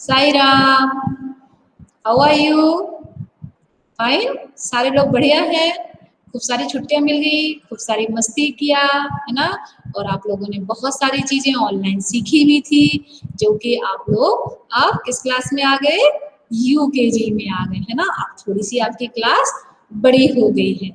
Saira, how are you? Fine, सारे लोग बढ़िया हैं। खूब सारी छुट्टियां मिल गई, खूब सारी मस्ती किया, है ना। और आप लोगों ने बहुत सारी चीजें ऑनलाइन सीखी भी थी, जो कि आप लोग अब किस क्लास में आ गए? यूकेजी में आ गए, है ना। अब थोड़ी सी आपकी क्लास बड़ी हो गई है।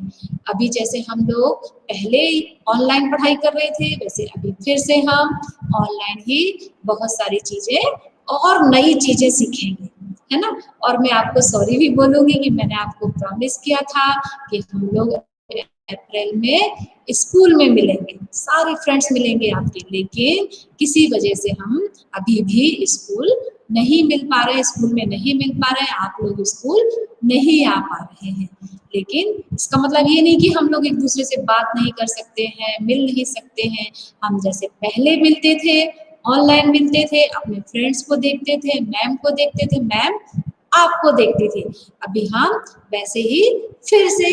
अभी जैसे हम लोग पहले ऑनलाइन पढ़ाई कर रहे थे, वैसे अभी फिर से हम ऑनलाइन ही बहुत सारी चीजें और नई चीजें सीखेंगे, है ना। और मैं आपको सॉरी भी बोलूंगी कि मैंने आपको प्रॉमिस किया था कि हम लोग अप्रैल में स्कूल में मिलेंगे, सारे फ्रेंड्स मिलेंगे आपके, लेकिन किसी वजह से हम अभी भी स्कूल नहीं मिल पा रहे, स्कूल में नहीं मिल पा रहे, आप लोग स्कूल नहीं आ पा रहे हैं। लेकिन इसका मतलब ये नहीं कि हम लोग एक दूसरे से बात नहीं कर सकते हैं, मिल नहीं सकते हैं। हम जैसे पहले मिलते थे, ऑनलाइन मिलते थे, अपने फ्रेंड्स को देखते थे, मैम को देखते थे, मैम आपको देखते थे, अभी हम वैसे ही फिर से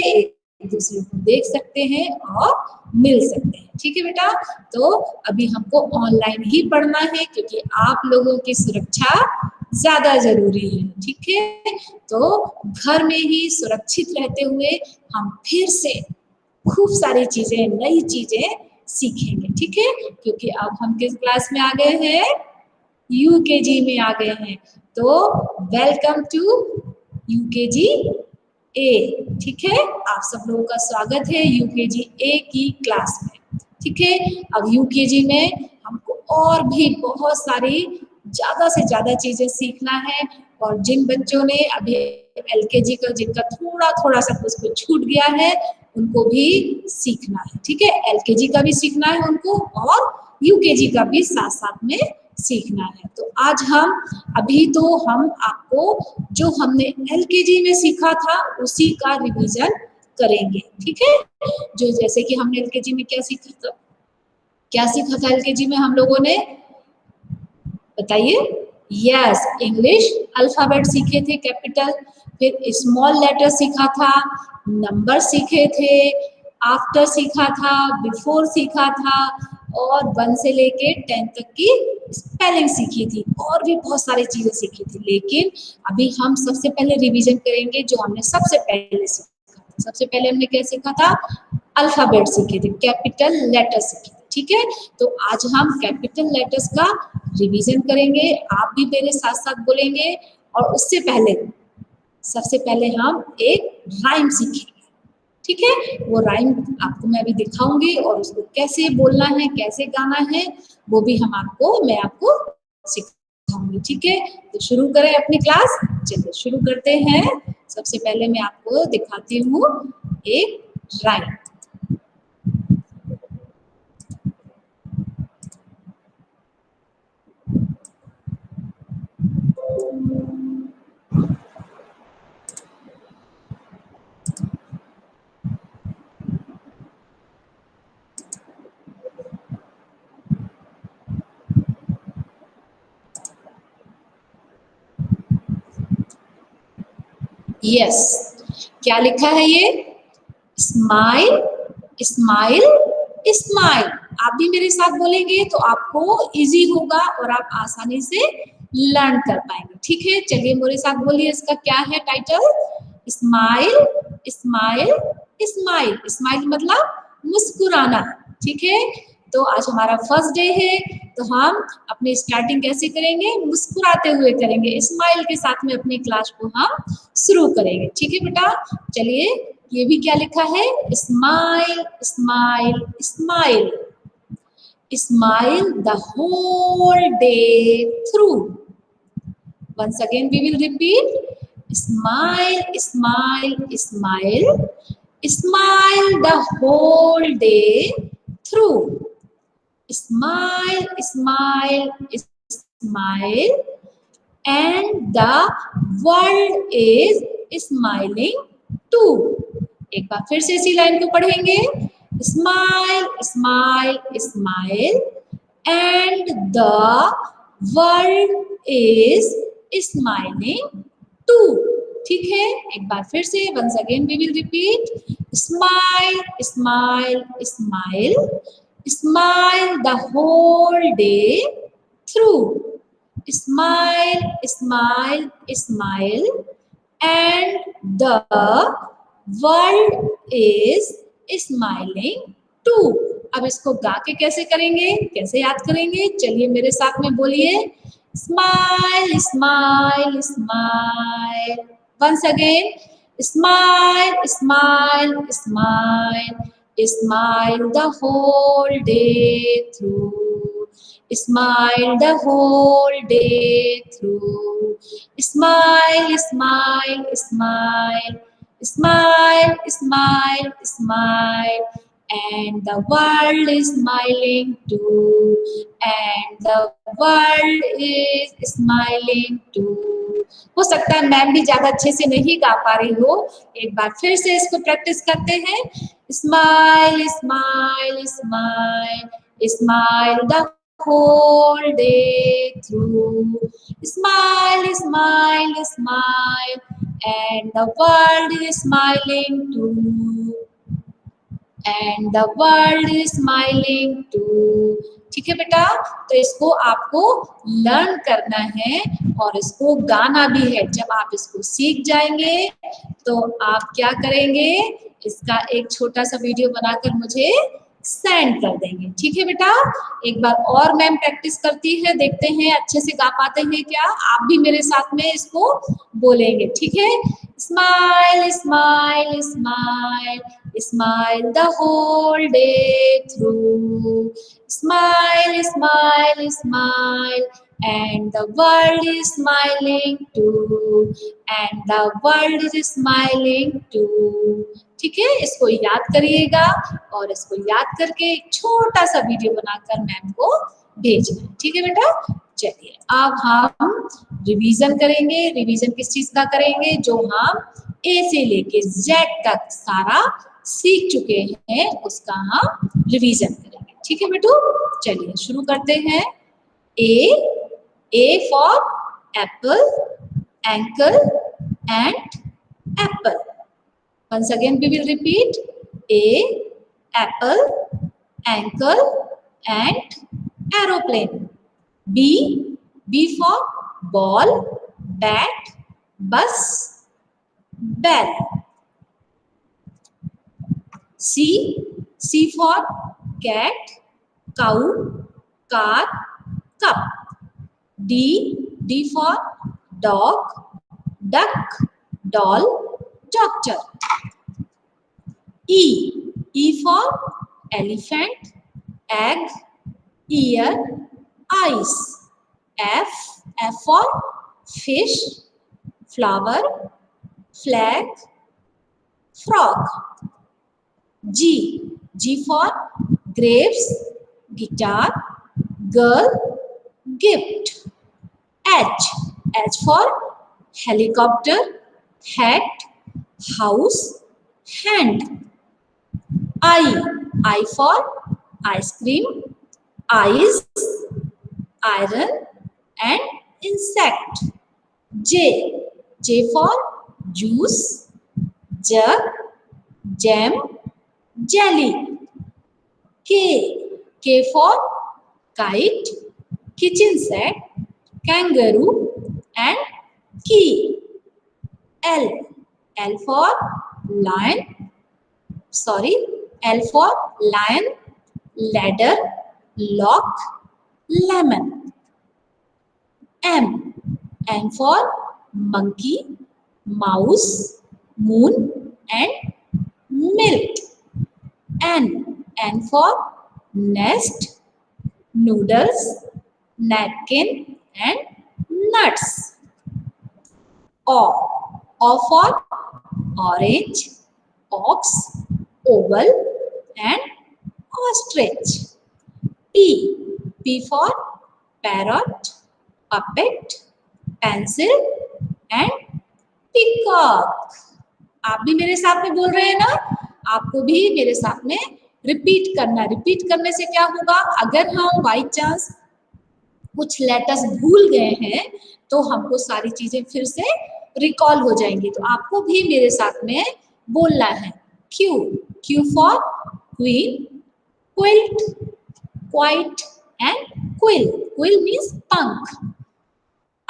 एक दूसरे को देख सकते हैं और मिल सकते हैं। ठीक है बेटा, तो अभी हमको ऑनलाइन ही पढ़ना है क्योंकि आप लोगों की सुरक्षा ज्यादा जरूरी है। ठीक है, तो घर में ही सुरक्षित रहते हुए हम फिर से खूब सारी चीजें, नई चीजें सीखेंगे। ठीक है, क्योंकि अब हम किस क्लास में आ गए हैं? यूकेजी में आ गए हैं। तो वेलकम टू यूकेजी ए। ठीक है, आप सब लोगों का स्वागत है यूकेजी ए की क्लास में। ठीक है, अब यूकेजी में हमको और भी बहुत सारी ज्यादा से ज्यादा चीजें सीखना है। और जिन बच्चों ने अभी एलकेजी का, जिनका थोड़ा थोड़ा सा कुछ छूट गया है, उनको भी सीखना है। ठीक है, एलकेजी का भी सीखना है उनको और यूकेजी का भी साथ साथ में सीखना है। तो आज हम अभी तो हम आपको जो हमने एलकेजी में सीखा था उसी का रिवीजन करेंगे। ठीक है, जो जैसे कि हमने एलकेजी में क्या सीखा था, क्या सीखा था एलकेजी में हम लोगों ने, बताइए। यस, इंग्लिश अल्फाबेट सीखे थे, कैपिटल, फिर स्मॉल लेटर सीखा था, नंबर सीखे थे, आफ्टर सीखा था, बिफोर सीखा था, और 1 से लेके 10 तक की स्पेलिंग सीखी थी, और भी बहुत सारी चीजें सीखी थी। लेकिन अभी हम सबसे पहले रिवीजन करेंगे जो हमने सबसे पहले सीखा था। सबसे पहले हमने क्या सीखा था? अल्फाबेट सीखे थे, कैपिटल लेटर सीखे थे। ठीक है, तो आज हम कैपिटल लेटर्स का रिवीजन करेंगे, आप भी मेरे साथ साथ बोलेंगे। और उससे पहले सबसे पहले हम एक राइम सीखेंगे। ठीक है, वो राइम आपको मैं अभी दिखाऊंगी और उसको कैसे बोलना है, कैसे गाना है, वो भी मैं आपको सिखाऊंगी। ठीक है, तो शुरू करें अपनी क्लास। चलिए शुरू करते हैं। सबसे पहले मैं आपको दिखाती हूँ एक राइम। यस, क्या लिखा है ये? Smile, smile, smile. आप भी मेरे साथ बोलेंगे तो आपको इजी होगा और आप आसानी से लर्न कर पाएंगे। ठीक है, चलिए मेरे साथ बोलिए, इसका क्या है title? Smile, smile, smile. Smile मतलब मुस्कुराना। ठीक है, तो आज हमारा फर्स्ट डे है, तो हम अपनी स्टार्टिंग कैसे करेंगे? मुस्कुराते हुए करेंगे, स्माइल के साथ में अपनी क्लास को हम शुरू करेंगे। ठीक है बेटा, चलिए ये भी क्या लिखा है? Smile, smile, smile, smile the whole day through. Once again we will repeat, smile, smile, smile, smile the whole day through. Smile, smile, smile, and the world is smiling too. एक बार फिर से इसी लाइन को पढ़ेंगे। Smile, smile, smile, and the world is smiling too. ठीक है, एक बार फिर से, once again we will repeat, smile, smile, smile, smile the whole day through. smile, smile, smile, and the world is smiling too. अब इसको गा के कैसे करेंगे, कैसे याद करेंगे? चलिए मेरे साथ में बोलिए, smile smile smile. Once again, smile smile smile, smile the whole day through, smile the whole day through, smile smile smile, smile smile smile, and the world is smiling too, and the world is smiling too. हो सकता है ma'am भी ज्यादा अच्छे से नहीं गा पा रही हो, एक बार फिर से इसको प्रैक्टिस करते हैं. Smile smile smile, smile the whole day through, smile smile smile, and the world is smiling too, and the world is smiling too. ठीक है बेटा, तो इसको आपको लर्न करना है और इसको गाना भी है. जब आप इसको सीख जाएंगे तो आप क्या करेंगे, इसका एक छोटा सा वीडियो बनाकर मुझे सेंड कर देंगे. ठीक है बेटा, एक बार और मैम प्रैक्टिस करती है, देखते हैं अच्छे से गा पाते हैं क्या. आप भी मेरे साथ में इसको बोलेंगे. ठीक है, smile smile smile, smile the whole day through, smile smile smile, and the world is smiling too, and the world is smiling too. ठीक है, इसको याद करिएगा और इसको याद करके एक छोटा सा वीडियो बनाकर मैम को भेजना. ठीक है बेटा, चलिए अब हम रिवीजन करेंगे. रिवीजन किस चीज का करेंगे? जो हम ए से लेके जेड तक सारा सीख चुके हैं उसका हम रिवीजन करेंगे. ठीक है बेटू, चलिए शुरू करते हैं. A for Apple, ankle and Apple. once again we will repeat, A, apple, ankle and aeroplane. B for ball, bat, bus, bell. C for cat, cow, car, cup. D for dog, duck, doll, doctor. E for elephant, egg, ear, eyes. F for fish, flower, flag, frog. G for grapes, guitar, girl, gift. H for helicopter, hat, house, hand. I for ice cream, eyes, iron and insect. J for juice, jug, jam, jelly. K for kite, kitchen set, kangaroo and key. L for lion, ladder, lock, lemon. M for monkey, mouse, moon and milk. N for nest, noodles, napkin and nuts. O for orange, ox, oval and ostrich. P for parrot, puppet, pencil and peacock. आप भी मेरे साथ में बोल रहे हैं ना, आपको भी मेरे साथ में रिपीट करना. रिपीट करने से क्या होगा, अगर हम बाई चांस कुछ लेटर्स भूल गए हैं तो हमको सारी चीजें फिर से रिकॉल हो जाएंगी. तो आपको भी मेरे साथ में बोलना है. Q for queen, quilt, quite and quill. Quill means पंख.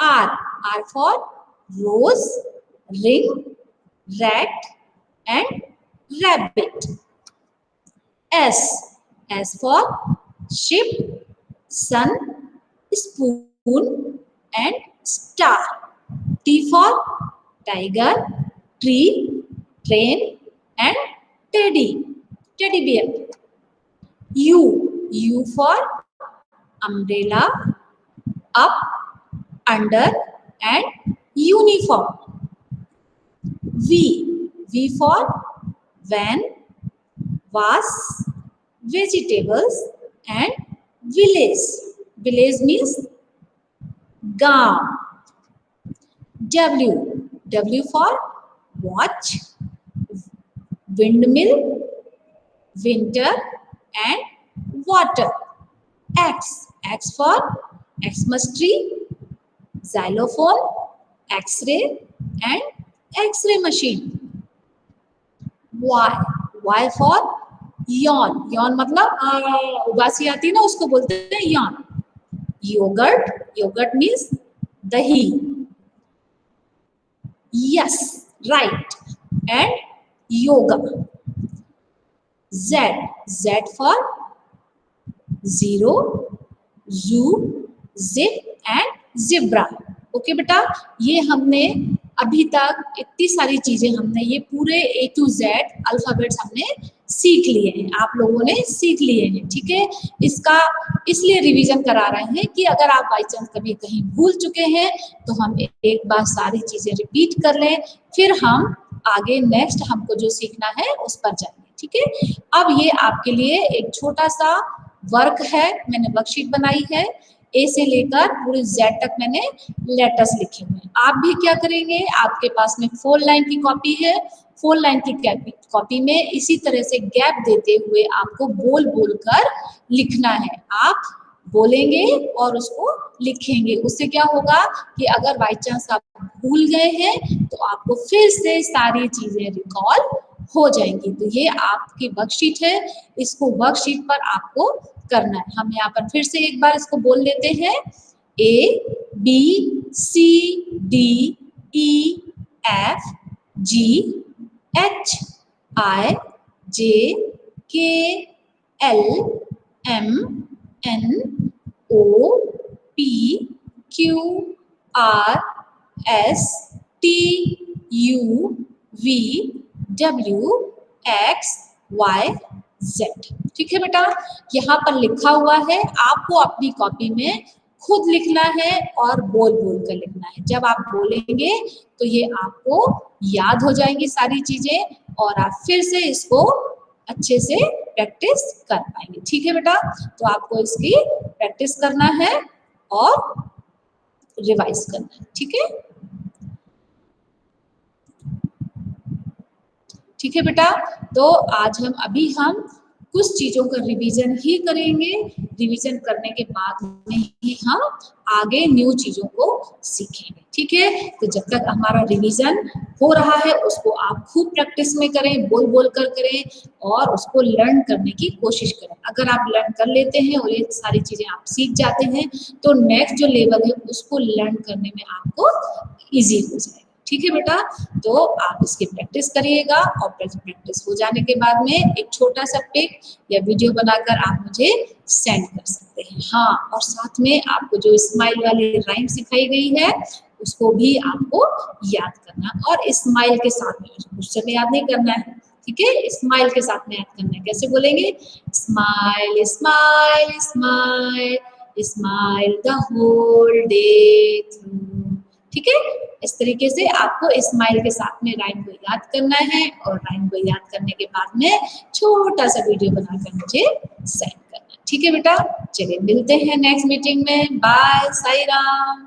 R. R for rose, ring, rat and rabbit. S. S for ship, sun, spoon and star. T for tiger, tree, train and teddy bear. U. U for umbrella, up, under and uniform. V. V for van, vase, vegetables and village. Village means gaon. W. W for watch, windmill, winter and water. X. X for Xmas tree, xylophone, X-ray and X-ray machine. Y. Y for yawn. yawn मतलब उबासी आती है ना, उसको बोलते हैं yawn. Yogurt. Yogurt means dahi. Yes, right. And yoga. Z. Z for zero, zoo, zip and zebra. Okay बेटा, ये हमने अभी तक इतनी सारी चीजें हमने ये पूरे A to Z अल्फाबेट्स हमने सीख लिए हैं, आप लोगों ने सीख लिए हैं. ठीक है, इसका इसलिए रिवीजन करा रहे हैं कि अगर आप बाई चांस कभी कहीं भूल चुके हैं तो हम एक बार सारी चीजें रिपीट कर लें, फिर हम आगे नेक्स्ट हमको जो सीखना है उस पर जाएंगे. ठीक है, अब ये आपके लिए एक छोटा सा वर्क है, मैंने वर्कशीट बनाई है. ए से लेकर पूरे जेड तक मैंने लेटर्स लिखे हुए हैं. आप भी क्या करेंगे, आपके पास में 4 लाइन की कॉपी है, 4 लाइन की कॉपी में इसी तरह से गैप देते हुए आपको बोल बोल कर लिखना है. आप बोलेंगे और उसको लिखेंगे. उससे क्या होगा कि अगर बाई चांस आप भूल गए हैं तो आपको फिर से सारी चीजें रिकॉल हो जाएंगी. तो ये आपकी वर्कशीट है, इसको वर्कशीट पर आपको करना है. हम यहाँ पर फिर से एक बार इसको बोल लेते हैं. ABCDEFGHIJKLMNOPQRSTUV Z. ठीक है बेटा, यहाँ पर लिखा हुआ है, आपको अपनी कॉपी में खुद लिखना है और बोल बोल कर लिखना है. जब आप बोलेंगे तो ये आपको याद हो जाएंगी सारी चीजें और आप फिर से इसको अच्छे से प्रैक्टिस कर पाएंगे. ठीक है बेटा, तो आपको इसकी प्रैक्टिस करना है और रिवाइज करना है. ठीक है, ठीक है बेटा, तो आज हम कुछ चीजों का रिवीजन ही करेंगे. रिवीजन करने के बाद में ही हम आगे न्यू चीजों को सीखेंगे. ठीक है, तो जब तक हमारा रिवीजन हो रहा है उसको आप खूब प्रैक्टिस में करें, बोल बोल कर करें और उसको लर्न करने की कोशिश करें. अगर आप लर्न कर लेते हैं और ये सारी चीजें आप सीख जाते हैं तो नेक्स्ट जो लेवल है उसको लर्न करने में आपको ईजी हो जाएगा. ठीक है बेटा, तो आप इसकी प्रैक्टिस करिएगा और प्रैक्टिस हो जाने के बाद में एक छोटा सा पिक या वीडियो बनाकर आप मुझे सेंड कर सकते हैं. हाँ, और साथ में आपको जो स्माइल वाली राइम सिखाई गई है उसको भी आपको याद करना और स्माइल के साथ में, उससे याद नहीं करना है. ठीक है, स्माइल के साथ में याद करना है. कैसे बोलेंगे? Smile smile smile smile the whole day through. ठीक है, इस तरीके से आपको स्माइल के साथ में राइम को याद करना है और राइम को याद करने के बाद में छोटा सा वीडियो बनाकर मुझे सेंड करना है. ठीक है बेटा, चलिए मिलते हैं नेक्स्ट मीटिंग में. बाय, साई राम.